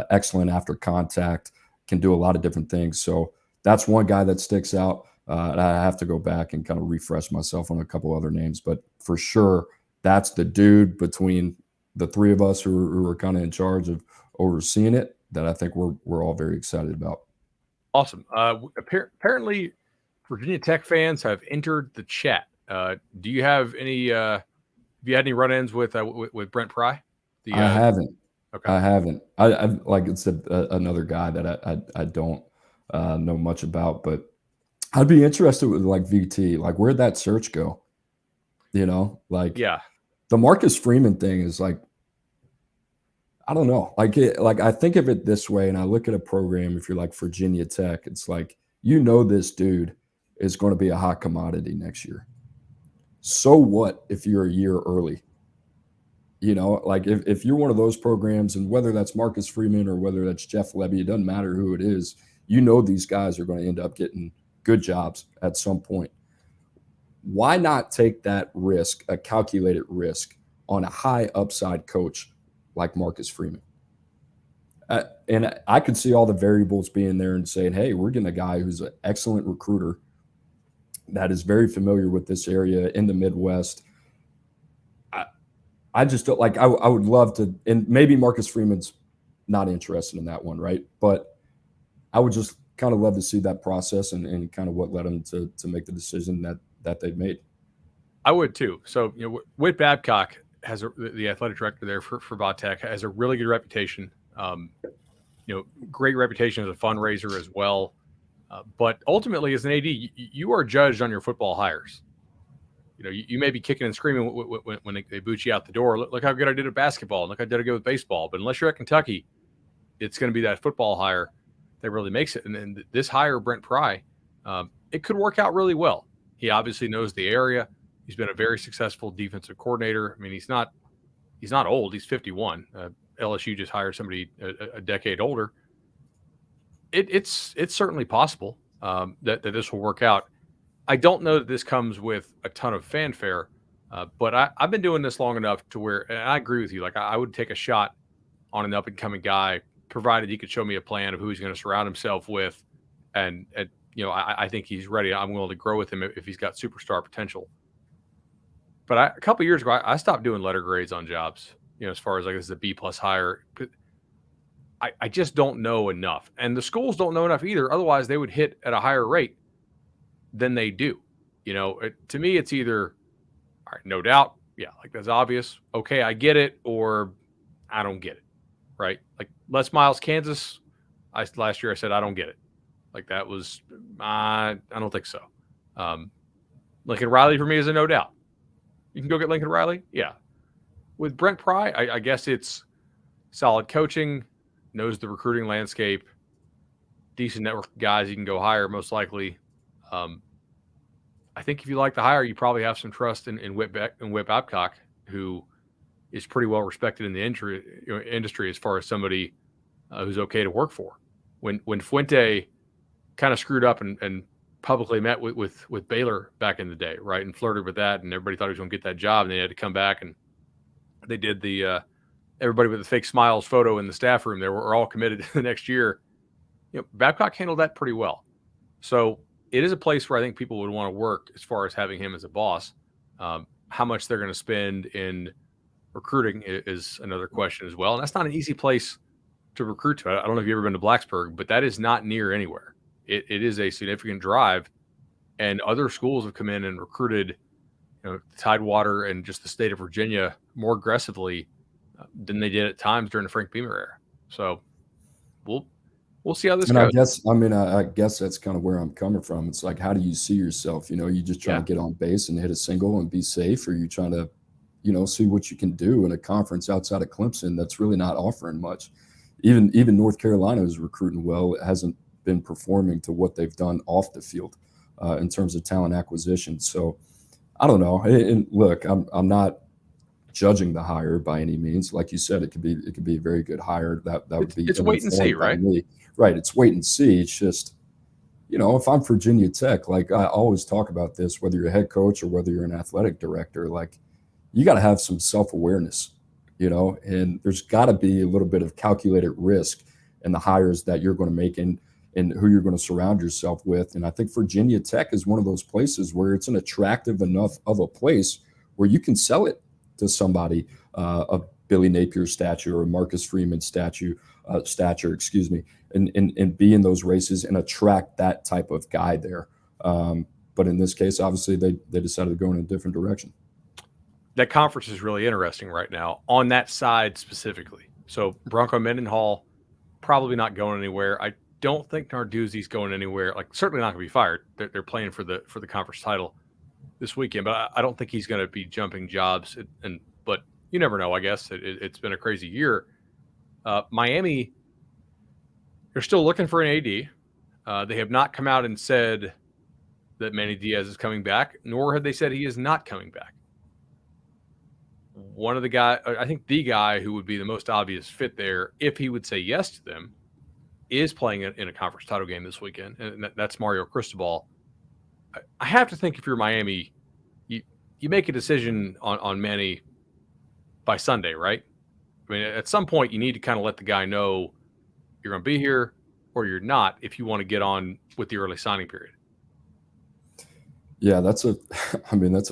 [SPEAKER 2] excellent after contact, can do a lot of different things. So that's one guy that sticks out. And I have to go back and kind of refresh myself on a couple other names, but for sure, that's the dude between the three of us who are kind of in charge of overseeing it that I think we're all very excited about.
[SPEAKER 1] Awesome. Apparently, Virginia Tech fans have entered the chat. Do you have any? Have you had any run-ins with Brent Pry?
[SPEAKER 2] I haven't.
[SPEAKER 1] Okay.
[SPEAKER 2] I haven't. I like it's another guy that I don't know much about, but I'd be interested with like VT. Like, where'd that search go? Like,
[SPEAKER 1] yeah,
[SPEAKER 2] the Marcus Freeman thing is like, I don't know. Like I think of it this way, and I look at a program. If you're like Virginia Tech, it's like this dude is going to be a hot commodity next year. So what if you're a year early? Like if you're one of those programs, and whether that's Marcus Freeman or whether that's Jeff Lebby, it doesn't matter who it is. These guys are going to end up getting good jobs at some point. Why not take that risk, a calculated risk, on a high upside coach like Marcus Freeman? And I could see all the variables being there and saying, hey, we're getting a guy who's an excellent recruiter that is very familiar with this area in the Midwest. I just don't like, I would love to, and maybe Marcus Freeman's not interested in that one, right? But I would just kind of love to see that process and kind of what led them to make the decision that they've made.
[SPEAKER 1] I would too. So, Whit Babcock has the athletic director there for Bud Tech, has a really good reputation. Great reputation as a fundraiser as well. But ultimately, as an AD, you are judged on your football hires. You may be kicking and screaming when they boot you out the door. Look how good I did at basketball, and look how I did good with baseball. But unless you're at Kentucky, it's going to be that football hire that really makes it. And this hire, Brent Pry, it could work out really well. He obviously knows the area. He's been a very successful defensive coordinator. I mean, he's not old. He's 51. LSU just hired somebody a decade older. It's certainly possible that this will work out. I don't know that this comes with a ton of fanfare, but I've been doing this long enough to where, and I agree with you, like I would take a shot on an up-and-coming guy, provided he could show me a plan of who he's going to surround himself with. And I think he's ready. I'm willing to grow with him if he's got superstar potential. But a couple of years ago, I stopped doing letter grades on jobs, as far as like this is a B+ hire. I just don't know enough. And the schools don't know enough either. Otherwise, they would hit at a higher rate than they do. To me, it's either, all right, no doubt. Yeah, like that's obvious. Okay, I get it, or I don't get it. Right? Like Les Miles, Kansas. Last year I said I don't get it. Like that was I don't think so. Lincoln Riley for me is a no doubt. You can go get Lincoln Riley. Yeah. With Brent Pry, I guess it's solid coaching, knows the recruiting landscape, decent network of guys you can go hire most likely. I think if you like the hire, you probably have some trust in Whit Babcock, who is pretty well respected in the industry as far as somebody who's okay to work for. When Fuente kind of screwed up and publicly met with Baylor back in the day, right, and flirted with that, and everybody thought he was going to get that job, and they had to come back, and they did the everybody with the fake smiles photo in the staff room. They were all committed to the next year. Babcock handled that pretty well. So it is a place where I think people would want to work as far as having him as a boss. how much they're going to spend in recruiting is another question as well. And that's not an easy place to recruit to. I don't know if you've ever been to Blacksburg, but that is not near anywhere. It is a significant drive, and other schools have come in and recruited, Tidewater and just the state of Virginia more aggressively than they did at times during the Frank Beamer era. So we'll see how this
[SPEAKER 2] And
[SPEAKER 1] goes.
[SPEAKER 2] I guess that's kind of where I'm coming from. It's like, how do you see yourself? You just trying to get on base and hit a single and be safe, or you trying to, see what you can do in a conference outside of Clemson that's really not offering much. Even North Carolina is recruiting well. It hasn't been performing to what they've done off the field in terms of talent acquisition. So I don't know. And look, I'm not judging the hire by any means. Like you said, it could be a very good hire. That would be
[SPEAKER 1] It's wait and see, right?
[SPEAKER 2] Me. Right. It's wait and see. It's just, if I'm Virginia Tech, like I always talk about this, whether you're a head coach or whether you're an athletic director, like you got to have some self-awareness, and there's got to be a little bit of calculated risk in the hires that you're going to make and who you're going to surround yourself with. And I think Virginia Tech is one of those places where it's an attractive enough of a place where you can sell it to somebody of Billy Napier's stature or Marcus Freeman's stature, and be in those races and attract that type of guy there. But in this case, obviously, they decided to go in a different direction.
[SPEAKER 1] That conference is really interesting right now on that side specifically. So Bronco Mendenhall probably not going anywhere. I don't think Narduzzi's going anywhere. Like certainly not going to be fired. They're playing for the conference title this weekend, but I don't think he's going to be jumping jobs. But you never know. I guess it's been a crazy year. Miami, they're still looking for an AD. They have not come out and said that Manny Diaz is coming back, nor have they said he is not coming back. One of the guys, I think the guy who would be the most obvious fit there, if he would say yes to them, is playing in a conference title game this weekend, and that's Mario Cristobal. I have to think if you're Miami, you make a decision on Manny by Sunday, right? I mean, at some point you need to kind of let the guy know you're going to be here or you're not if you want to get on with the early signing period.
[SPEAKER 2] Yeah, that's a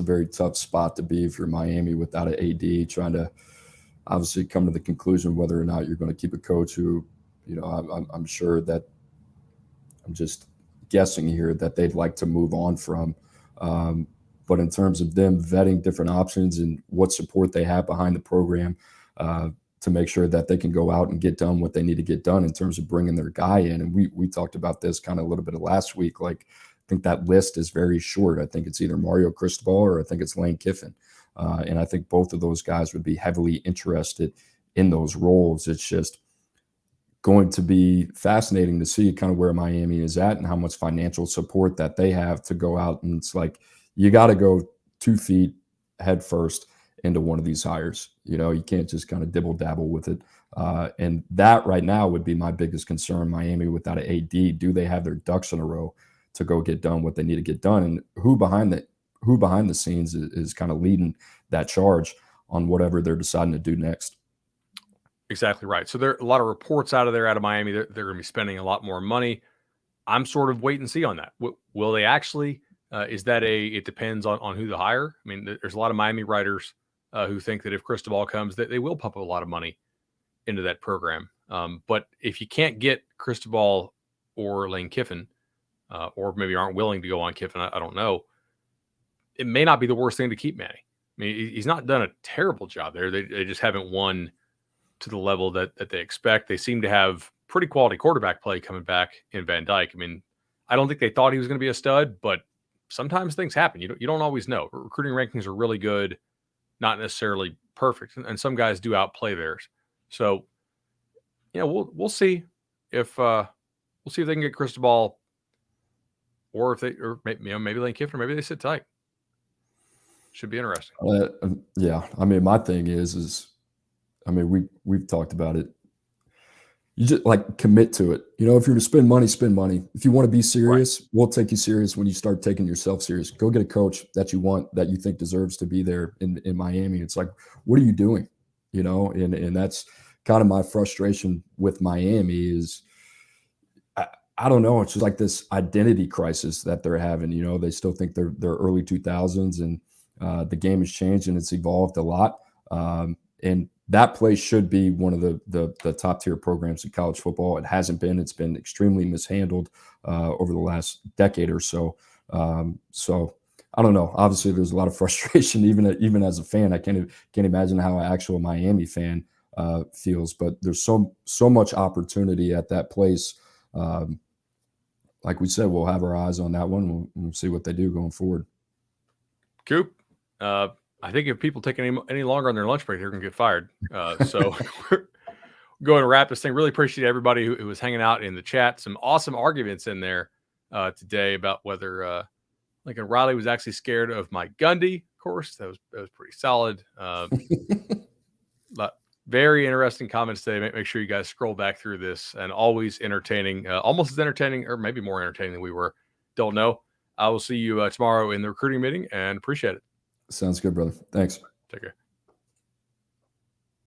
[SPEAKER 2] very tough spot to be if you're Miami without an AD, trying to obviously come to the conclusion whether or not you're going to keep a coach who, I'm sure that I'm just guessing here that they'd like to move on from. But in terms of them vetting different options and what support they have behind the program to make sure that they can go out and get done what they need to get done in terms of bringing their guy in. And we talked about this kind of a little bit of last week. Like, I think that list is very short. I think it's either Mario Cristobal or I think it's Lane Kiffin. And I think both of those guys would be heavily interested in those roles. It's just going to be fascinating to see kind of where Miami is at and how much financial support that they have to go out. And it's like, you got to go 2 feet head first into one of these hires. You can't just kind of dibble dabble with it. And that right now would be my biggest concern. Miami without an AD, do they have their ducks in a row to go get done what they need to get done? And who behind the scenes is kind of leading that charge on whatever they're deciding to do next?
[SPEAKER 1] Exactly right. So there are a lot of reports out of Miami. They're going to be spending a lot more money. I'm sort of wait and see on that. Will they actually? Is that it depends on who the hire? I mean, there's a lot of Miami writers who think that if Cristobal comes, that they will pump a lot of money into that program. But if you can't get Cristobal or Lane Kiffin, or maybe aren't willing to go on Kiffin, I don't know, it may not be the worst thing to keep Manny. I mean, he's not done a terrible job there. They just haven't won to the level that they expect. They seem to have pretty quality quarterback play coming back in Van Dyke. I mean, I don't think they thought he was going to be a stud, but sometimes things happen. You don't always know. Recruiting rankings are really good, not necessarily perfect, and some guys do outplay theirs. So, we'll see if they can get Cristobal, or maybe Lane Kiffin, or maybe they sit tight. Should be interesting.
[SPEAKER 2] Yeah, I mean, my thing is I mean, we've talked about it. You just like commit to it. If you're to spend money, spend money. If you want to be serious, right, we'll take you serious when you start taking yourself serious. Go get a coach that you want, that you think deserves to be there in Miami. It's like, what are you doing? And that's kind of my frustration with Miami is I don't know. It's just like this identity crisis that they're having. They still think they're early 2000s, and The game has changed and it's evolved a lot. And that place should be one of the top tier programs in college football. It hasn't been. It's been extremely mishandled over the last decade or so. So I don't know. Obviously, there's a lot of frustration, even as a fan. I can't imagine how an actual Miami fan feels. But there's so much opportunity at that place. Like we said, we'll have our eyes on that one. We'll see what they do going forward.
[SPEAKER 1] Coop, I think if people take any longer on their lunch break, they're going to get fired. So we're going to wrap this thing. Really appreciate everybody who was hanging out in the chat. Some awesome arguments in there today about whether Lincoln Riley was actually scared of Mike Gundy. Of course, that was pretty solid. Very interesting comments today. Make sure you guys scroll back through this, and always entertaining, almost as entertaining, or maybe more entertaining than we were. Don't know. I will see you tomorrow in the recruiting meeting, and appreciate it.
[SPEAKER 2] Sounds good, brother. Thanks.
[SPEAKER 1] Take care.